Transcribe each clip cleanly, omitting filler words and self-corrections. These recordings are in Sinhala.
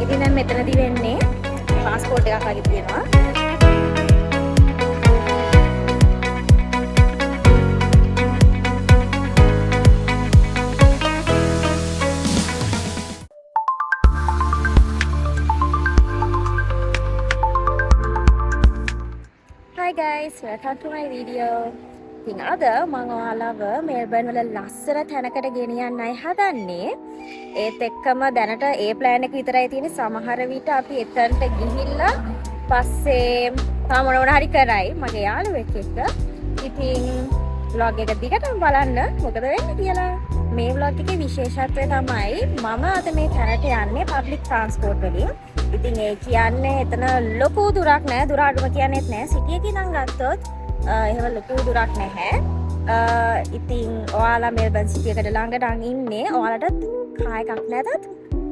ඉතින් දැන් මෙතනදී වෙන්නේ පාස්පෝර්ට් එකක් වගේ තියෙනවා. Hi guys, welcome to my video. ඉතින් අද මම ඔයාලව මෙල්බර්න් වල ලස්සන තැනකට ගෙනියන්නයි හදන්නේ. ඒත් එක්කම දැනට ඒ ප්ලෑන් එක විතරයි තියෙන්නේ. සමහර විට අපි එතනට ගිහිල්ලා පස්සේ මොන හරි කරයි මගේ යාළුවෙක් එක්ක. ඉතින් vlog එක දිගටම බලන්න මොකද වෙන්නේ කියලා. මේ vlog එකේ විශේෂත්වය තමයි මම අද මේ තැනට යන්නේ public transport වලින්. ඉතින් ඒ කියන්නේ එතන ලොකු දුරක් නෑ. දුර අඩුම කියන්නේත් නෑ. සිටි එකේ ඉඳන් ගත්තොත් එහෙම ලොකු දුරක් නැහැ. ඉතින් ඔයාලා මෙල්බර්න් සිටි එකට ළඟ නම් ඉන්නේ. ඔයාලට කාර් එකක් නැතත්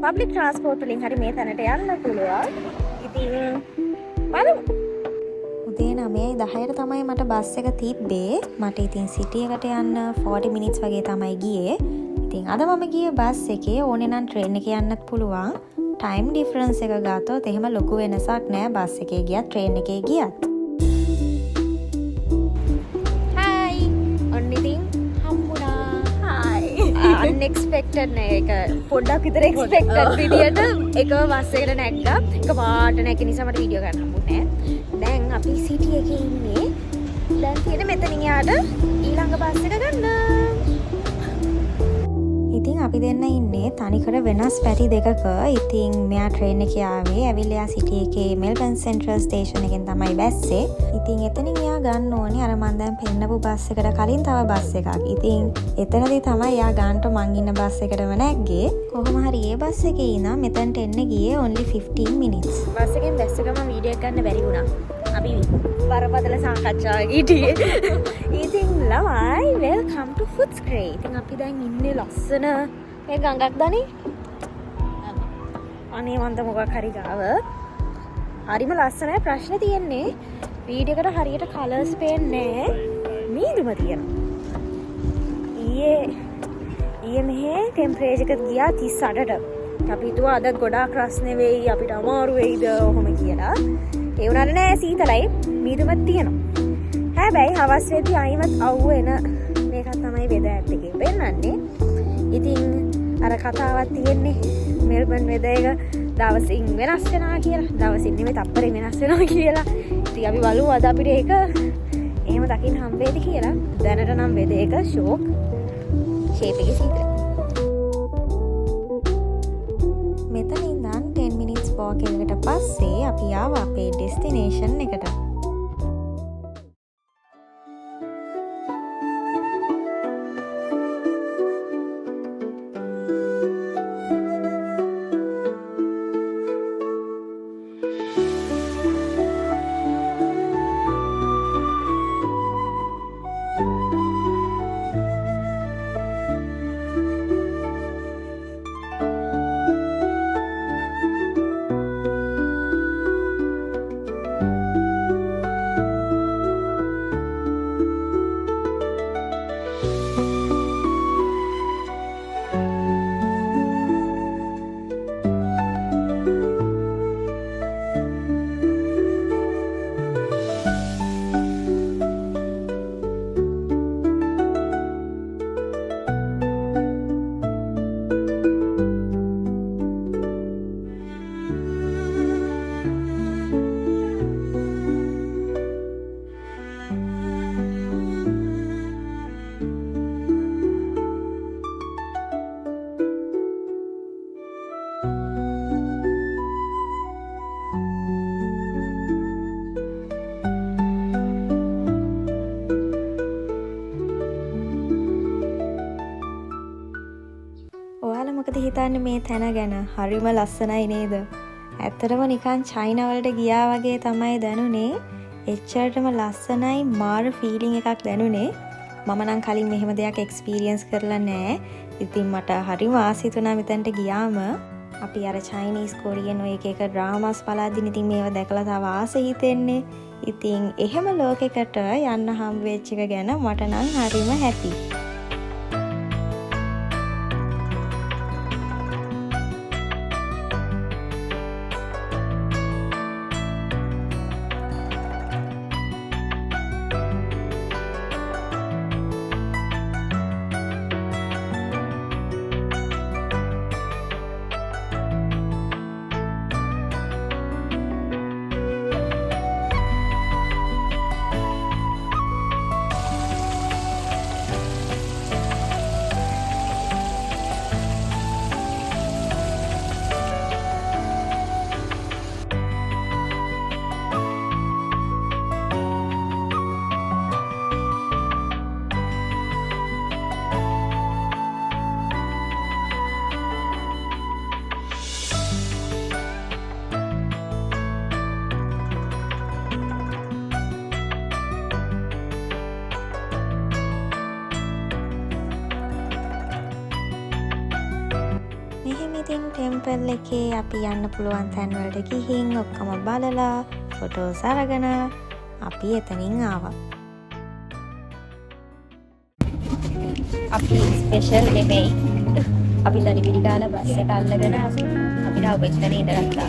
public transport වලින් හරි මේ තැනට යන්න පුළුවන්. ඉතින් බලමු. උදේ 9:10ට තමයි මට බස් එක තිබ්බේ. මට ඉතින් සිටි එකට යන්න 40 minutes වගේ තමයි ගියේ. ඉතින් අද මම ගියේ බස් එකේ. ඕනේ නම් ට්‍රේන් එකේ යන්නත් පුළුවන්. ටයිම් ඩිෆරන්ස් එක ගත්තොත් එහෙම ලොකු වෙනසක් නෑ බස් එකේ ගියත් ට්‍රේන් එකේ ගියත්. unexpected නේ ඒක පොඩ්ඩක් විතර expected විදියට එකම බස් එකට නැග්ගා. එක පාට නැග්ග නිසා මට වීඩියෝ ගන්න හම්බුනේ නැහැ. දැන් අපි සිටි එකේ ඉන්නේ. දැන් තියෙන මෙතනින් යාට ඊළඟ බස් එක ගන්න. ඉතින් අපි දෙන්න ඉන්නේ තනිකර වෙනස් පැටි දෙකක. ඉතින් මෙයා ට්‍රේන් එකේ ආවේ. ඇවිල්ලා සිටි එකේ මෙල්බර්න් සෙන්ට්‍රල් ස්ටේෂන් එකෙන් තමයි බැස්සේ. ඉතින් එතනින් එයා ගන්න ඕනේ අර මන් දැන් පෙන්නපු බස් එකට කලින් තව බස් එකක්. ඉතින් එතනදී තමයි එයා ගන්නට මං ඉන්න බස් එකටම නැග්ගේ. කොහොම හරි ඒ බස් එකේ ඉඳන් මෙතනට එන්න ගියේ only 15 minutes. බස් එකෙන් බැස්ස ගමන් වීඩියෝ එකක් ගන්න බැරි වුණා. අපි බරපතල සාකච්ඡාවක් හිටියේ. ඉතින් ළමයි welcome to Footscray. ඉතින් අපි දැන් ඉන්නේ ලස්සන මේ ගඟක් දනේ. අනේ මන්ද මොකක් හරි ගාව. හරිම ලස්සනයි. ප්‍රශ්නේ තියෙන්නේ වීඩියෝ එකට හරියට කලර්ස් පේන්නේ නැහැ. මීදුම තියෙනවා. ඊයේ මෙහේ ටෙම්පරේචර් එක ගියා 38ට. අපි හිතුවා අද ගොඩාක් රස්නේ වෙයි අපිට අමාරු වෙයිද ඔහොම කියලා. ඒ වුණාට නෑ සීතලයි මීදුමක් තියෙනවා. හැබැයි හවස් වෙද්දී ආයිමත් අවුව එන මේකක් තමයි වෙදර් ඇප් එකේ පෙන්නන්නේ. ඉතින් අර කතාවක් තියෙන්නේ මෙල්බර්න් වෙදර් එක දවසින් වෙනස් වෙනවා කියලා. දවසින් නෙමෙයි තප්පරේ වෙනස් වෙනවා කියලා. ඉතින් අපි බලමු අද අපිට ඒක එහෙම දකින්න හම්බෙයිද කියලා. දැනට නම් වෙදර් එක ෂෝක් ෂේප් එකේ සීතල. මෙතන ඉඳන් 10 minutes walk එකකට පස්සේ අපි ආවා අපේ ඩෙස්ටිනේෂන් එකට. මොකද හිතන්නේ මේ තැන ගැන? හරිම ලස්සනයි නේද? ඇත්තටම නිකන් චයිනා වලට ගියා වගේ තමයි දැනුනේ. එච්චරටම ලස්සනයි. මාර ෆීලිං එකක් දැනුනේ. මම නම් කලින් මෙහෙම දෙයක් එක්ස්පීරියන්ස් කරලා නැහැ. ඉතින් මට හරිම ආසයි තුනා මෙතනට ගියාම. අපි අර චයිනීස් කොරියන් ඔය එක ඩ්‍රාමාස් බලද්දී ඉතින් මේව දැකලා තව ආසෙ හිතෙන්නේ. ඉතින් එහෙම ලෝකයකට යන්න හම් වෙච්ච එක ගැන මට නම් හරිම හැපි. ඉතින් ටෙම්පල් එකේ අපි යන්න පුළුවන් තැන්වලට ගිහින් ඔක්කොම බලලා ෆොටෝස් අරගෙන අපි එතනින් ආවා. අපි ස්පෙෂල් නෙමෙයි. අපි තනි පිළිගාන බස් එක අල්ලගෙන අපිට අවුච්චනේ ඉඳගත්තා.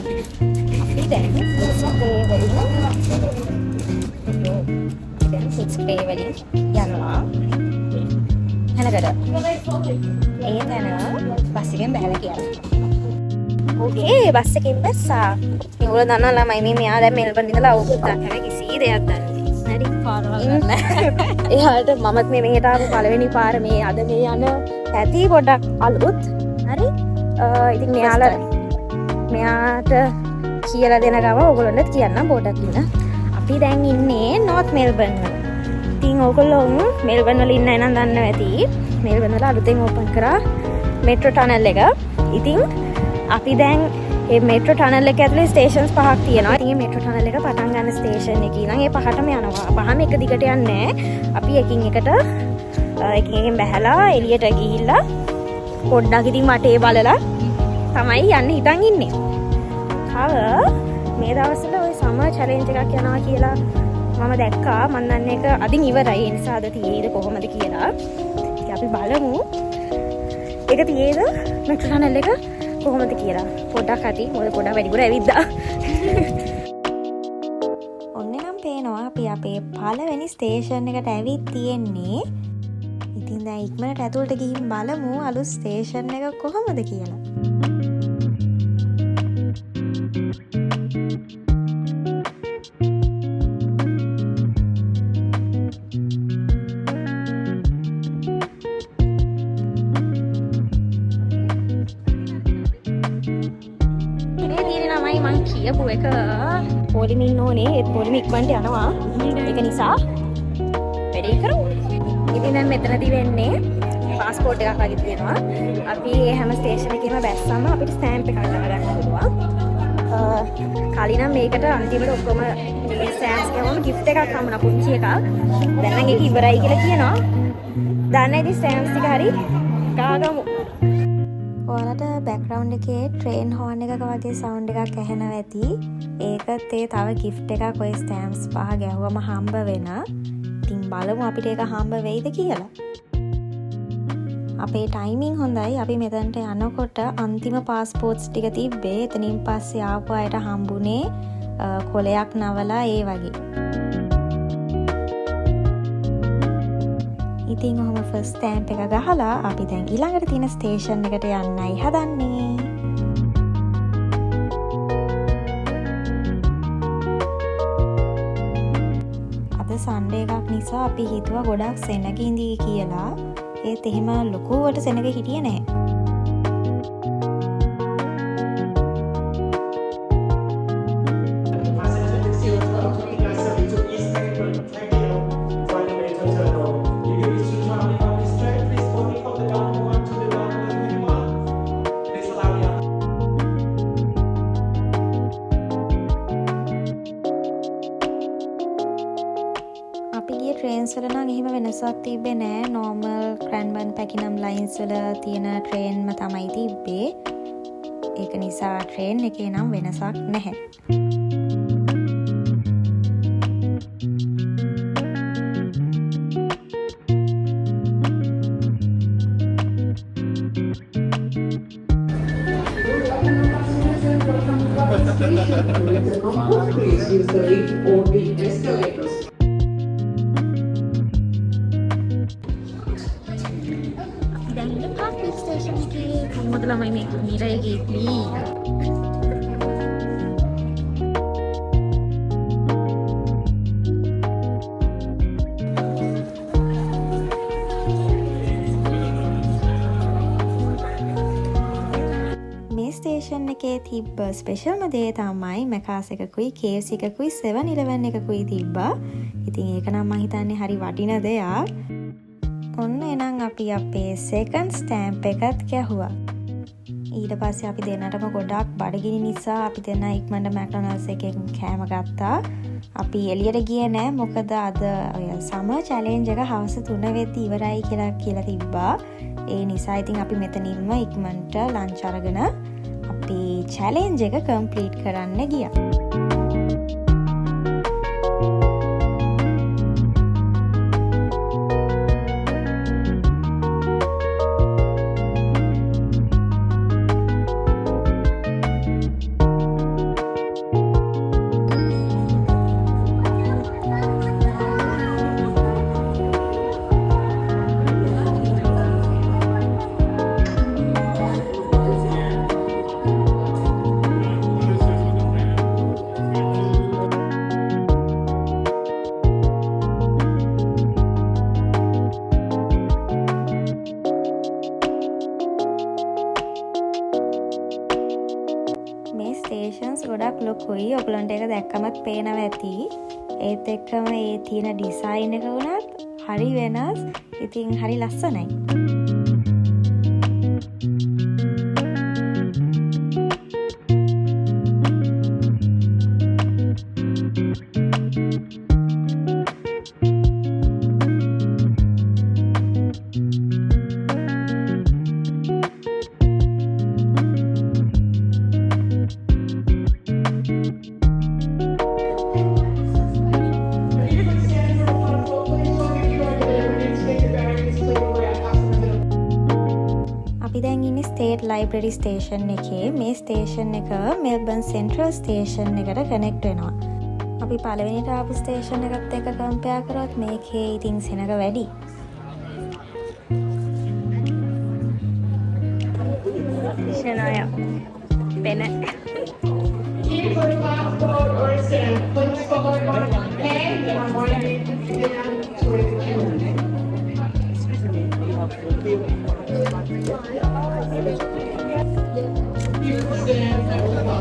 අපි දැන් 6 වලින් යනවා. හැනකට ඒ තැන බස් එකෙන් බහලා කියලා. ඕකේ බස් එකෙන් බැස්සා. ඒගොල්ලෝ දන්නවා ළමයි මේ මෙයා දැන් මෙල්බන් ඉඳලා අවුරුද්දක් හැම කිසි දෙයක් දන්නේ නැරි පාරවල් නැහැ. එයාට මමත් මේ මෙහෙට ආපු පළවෙනි පාර මේ අද මේ යන ඇති පොඩක් අලුත්. හරි. ඉතින් මෙයාට කියලා දෙන ගම ඕගොල්ලන්ට කියන්නම් පොඩක් ඉන්න. අපි දැන් ඉන්නේ නෝත් මෙල්බන් වල. ඉතින් ඕගොල්ලෝ මෙල්බන් වල ඉන්න අය නම් දන්නවා ඇති. මෙල්බන් වල අලුතෙන් ඕපන් කරා මෙට්‍රෝ ටනල් එක. ඉතින් අපි දැන් මේ මෙට්‍රෝ ටනල් එක ඇතුලේ ස්ටේෂන්ස් 5ක් තියෙනවා. ඉතින් මේ මෙට්‍රෝ ටනල් එක පටන් ගන්න ස්ටේෂන් එකේ ඉඳන් ඒ පහටම යනවා. පහම එක දිගට යන්නේ නැහැ. අපි එකින් එකට එකකින් බැහැලා එළියට ගිහිල්ලා පොඩ්ඩක් ඉතින් වටේ බලලා තමයි යන්න හිතන් ඉන්නේ. තව මේ දවස්වල ওই සමර් චැලෙන්ජ් එකක් යනවා කියලා මම දැක්කා. මම දන්නේ ඒක අදින් ඉවරයි. ඒ නිසා අද තියේද කොහොමද කියලා. ඉතින් අපි බලමු. ඒක තියේද මෙට්‍රෝ ටනල් එක කොහොමද කියලා. පොඩක් අති මොකද පොඩක් වැඩිපුර ඇවිද්දා. ඔන්න නම් පේනවා අපි අපේ පළවෙනි ස්ටේෂන් එකට ඇවිත් තියෙන්නේ. ඉතින් දැන් ඉක්මනට ඇතුළට ගිහින් බලමු අලුත් ස්ටේෂන් එක කොහොමද කියලා. මං කියපු එක පොලිමින් ඕනේ ඒත් පොලිම ඉක්මනට යනවා. ඒක නිසා වැඩේ කරමු. ඉතින් දැන් මෙතනදී වෙන්නේ පාස්පෝර්ට් එකක් වගේ තියෙනවා. අපි මේ හැම ස්ටේෂන් එකේම බැස්සම අපිට ස්ටෑම්ප් එකක් ගන්න පුළුවන්. කලින් නම් මේකට අන්තිමට ඔක්කොම මේ ස්ටෑම්ප්ස් ගාවම gift එකක් හම්බුණා පුංචි එකක්. දැන් නම් ඒක ඉවරයි කියලා කියනවා. දන්නේ ඉතින් ස්ටෑම්ප්ස් ටික හරි ගාගමු. ඔයාලට බෑග්ග්‍රවුන්ඩ් එකේ ට්‍රේන් හෝන් එකක වගේ සවුන්ඩ් එකක් ඇහෙනවා ඇති. ඒකත් ඒ තව gift එකක් ඔය ස්ටෑම්ප්ස් 5 ගැහුවම හම්බ වෙන. ඉතින් බලමු අපිට ඒක හම්බ වෙයිද කියලා. අපේ ටයිමින් හොඳයි. අපි මෙතනට යනකොට අන්තිම පාස්පෝර්ට්ස් ටික තිබ්බේ. එතනින් පස්සේ ආපු අයට හම්බුනේ කොලයක් නවලා ඒ වගේ. ඉතින් ඔහොම ෆස්ට් ස්ටෑම්ප් එක ගහලා අපි දැන් ඊළඟට තියෙන ස්ටේෂන් එකට යන්නයි හදන්නේ. අද සන්ඩේ එකක් නිසා අපි හිතුවා ගොඩක් සෙනග ඉඳී කියලා. ඒත් එහෙම ලොකුවට සෙනග හිටියේ නැහැ. ට්‍රේන්ස් වල නම් එහෙම වෙනසක් තිබ්බේ නෑ. නෝමල් ක්‍රැන්බර්න් පැකිනම් ලයින්ස් වල තියෙන ට්‍රේන්ම තමයි තිබ්බේ. ඒක නිසා ට්‍රේන් එකේ නම් වෙනසක් නැහැ. ස්ටේෂන් එකේ කොහොමද ළමයි මේ නිරයේදී ස්ටේෂන් එකේ තිබ්බ ස්පෙෂල්ම දේ තමයි මැකාස් එකකුයි KFC එකකුයි 7-Eleven එකකුයි තිබ්බා. ඉතින් ඒක නම් මම හිතන්නේ හරි වටින දෙයක්. ඔන්න එනම් අපි අපේ සෙකන්ඩ් ස්ටෑම්ප් එකත් ගැහුවා. ඊට පස්සේ අපි දෙන්නටම ගොඩක් බඩගිනි නිසා අපි දෙන්න ඉක්මනට මැක්ඩොනල්ඩ්ස් එකෙන් කෑම ගත්තා. අපි එළියට ගියේ නෑ මොකද අද ඔය සමර් චැලෙන්ජ් එක හවස 3 වෙද්දි ඉවරයි කියලා තිබ්බා. ඒ නිසා ඉතින් අපි මෙතනින්ම ඉක්මනට ලන්ච් අරගෙන අපේ චැලෙන්ජ් එක කම්ප්ලීට් කරන්න ගියා. ස්ටේෂන්ස් ගොඩක් ලොකුයි. ඔයගලන්ට ඒක දැක්කමත් පේනවා ඇති. ඒත් එක්කම ඒ තියෙන ඩිසයින් එක වුණත් හරි වෙනස්. ඉතින් හරි ලස්සනයි. ස්ටේට් ලයිබ්‍රරි ස්ටේෂන් එකේ. මේ ස්ටේෂන් එක මෙල්බන් සෙන්ට්‍රල් ස්ටේෂන් එකට කනෙක්ට් වෙනවා. අපි පළවෙනිට ආපු ස්ටේෂන් එකත් එක්ක කම්පෙයාර් කරොත් මේකේ ඉතින් සෙනග වැඩි. ෂනාය පෙන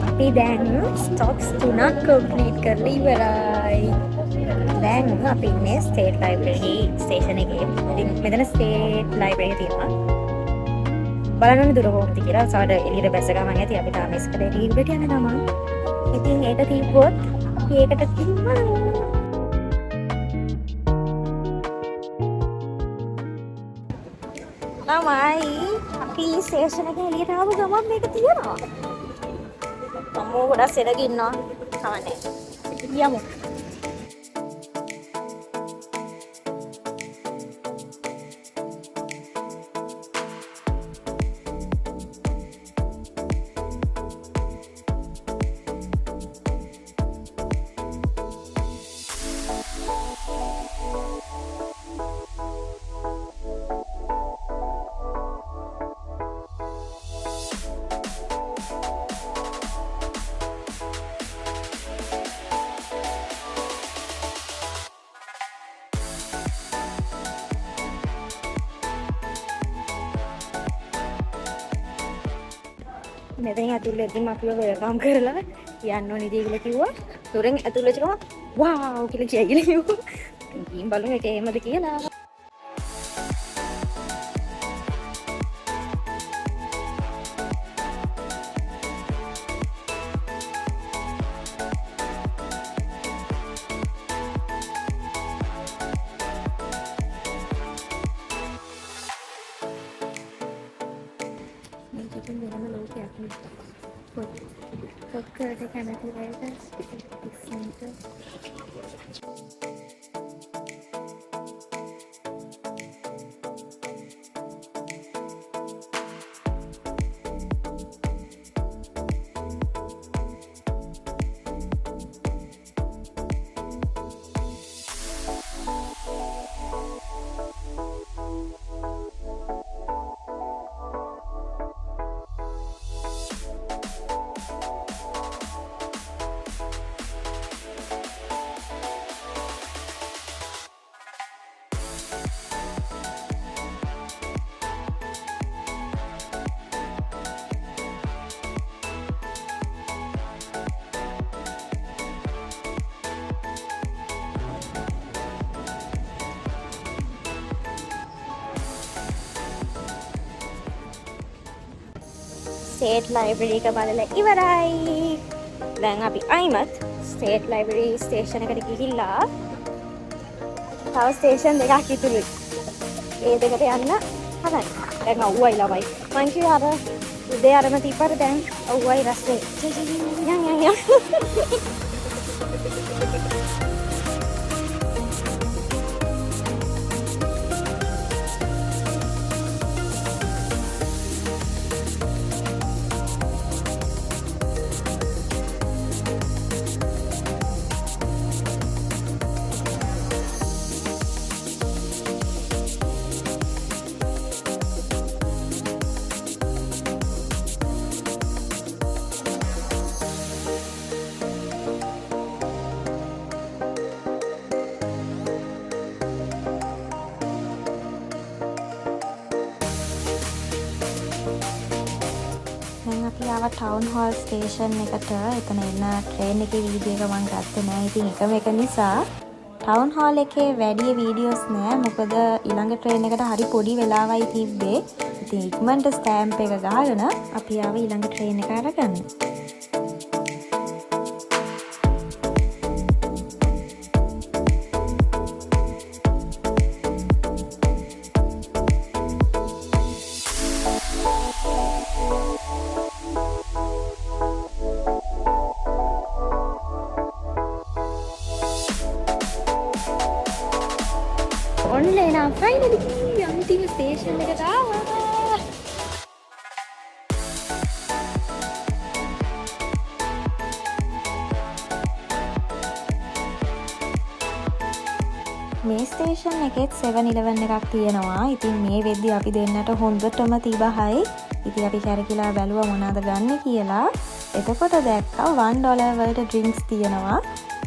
අපි දැන් ස්ටොප්ස් 3ක් කම්ප්ලීට් කරලා ඉවරයි. දැන් අපි ඉන්නේ ස්ටේට් ලයිබ්‍රරි ස්ටේෂන් එකේ. ඉතින් මෙතන ස්ටේට් ලයිබ්‍රරි එක තියෙනවා. බලන්න දුර කොහොමද කියලා. සාඩ එළියට බැස ගමන් ඇති අපි තාම ඉස්කලේටර් උඩට යන ගමන්. ඉතින් ඒක තිබ්බොත් අපි ඒකට තියනවා. ළමයි අපි ස්ටේෂන් එකේ එළියට ආව ගමන් මේක තියෙනවා. අම්මෝ ගොඩක් සෙනග ඉන්නවා. කවන්නේ. යමු. මෙතන ඇතුළේදී අපිව වෙල්කම් කරලා යන්න ඕනේ කියලා කිව්වා. දොරෙන් ඇතුළට ගිහම වාව් කියලා කිව්වා. ගිහින් බලමු ඒක එහෙමද කියලා. Pokoknya karena tidak ada state library එක බලලා ඉවරයි. දැන් අපි අයිමත් ස්ටේට් ලයිබ්‍රරි ස්ටේෂන් එකට ගිහිල්ලා තව ස්ටේෂන් දෙකක් ඉතුරුයි. ඒ දෙකට යන්න හදන්න. දැන් අවුවයි ළමයි. මං කිව්වා අර උදේ අරම තිබ්බට දැන් අවුවයි රස්නේ. යන් යන් යන්. දැන් අපි ආවා ටවුන් හෝල් ස්ටේෂන් එකට. එතන එන ට්‍රේන් එකේ වීඩියෝ එක මම ගත්තේ නෑ. ඉතින් එකම එක නිසා ටවුන් හෝල් එකේ වැඩි වීඩියෝස් නෑ. මොකද ඊළඟ ට්‍රේන් එකට හරි පොඩි වෙලාවයි තිබ්බේ. ඉතින් ඉක්මනට ස්ටෑම්ප් එක ගහගෙන අපි ආවා ඊළඟ ට්‍රේන් එක අරගන්න. ඔන්න එනම් ෆයිනලි අන්තිම ස්ටේෂන් එකට ආවා. මේ ස්ටේෂන් එකෙත් 7-11 එකක් තියෙනවා. ඉතින් මේ වෙද්දි අපි දෙන්නට හොඳටම තිබහයි. ඉතින් අපි කැරකිලා බැලුවා මොනවද ගන්න කියලා. එතකොට දැක්කා $1 වලට ඩ්‍රින්ක්ස් තියෙනවා.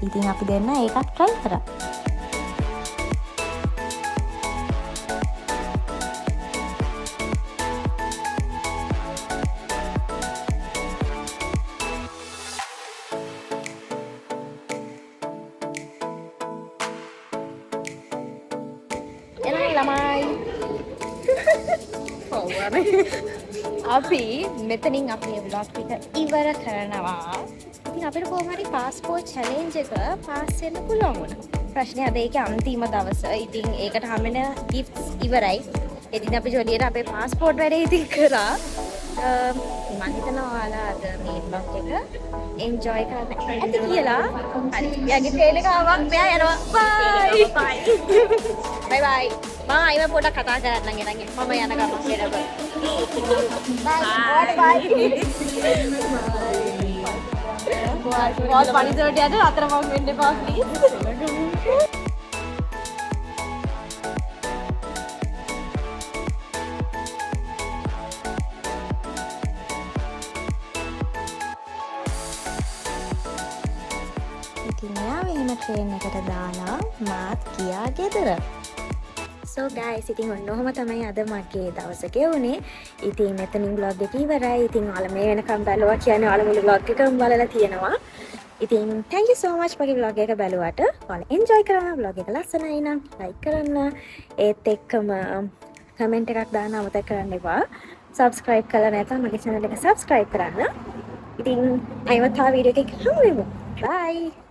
ඉතින් අපි දෙන්න ඒකත් try කරා. එනයි ළමයි. අපි මෙතනින් අපේ vlog එක ඉවර කරනවා. ඉතින් අපිට කොහොම හරි passport challenge එක පාස් වෙන්න පුළුවන් වුණා. ප්‍රශ්නේ අද ඒකේ අන්තිම දවස. ඉතින් ඒකට හැමෙන gifts ඉවරයි. ඉතින් අපි ජොලියට අපේ passport වැඩේ ඉතින් කරා. මම හිතනවා ඔයාලා අද මේ vlog එක enjoy කරන්න ඇති කියලා. හරි. යාගේ ට්‍රේන් එක ආවක් මෙයා යනවා. bye. bye bye. මම අයිම පොඩක් කතා කරන්න ගෙනගෙන මම යන ගමන් ගෙනබ. bye. bye. බෝල් පනිසරට යන්න අතරමං වෙන්න එපා please. ඉතින් යාව එහෙම ට්‍රේන් එකට දාලා මාත් ගියා ගෙදර. So guys, ඉතින් ඔන්නෝම තමයි අද මගේ දවස ගෙවුනේ. ඉතින් මෙතනින් vlog එක ඉවරයි. ඉතින් ඔයාලා මේ වෙනකම් බැලුවා කියන්නේ ඔයාලා මුළු vlog එකම බලලා තියෙනවා. ඉතින් thank you so much මගේ vlog එක බැලුවට. ඔයාලා enjoy කරන්න vlog එක ලස්සනයි නම් like කරන්න. ඒත් එක්කම comment එකක් දාන්න අමතක කරන්න එපා. subscribe කරලා නැත්නම් මගේ channel එක subscribe කරන්න. ඉතින් අයිමත් තව වීඩියෝ එකක හමු වෙමු. bye.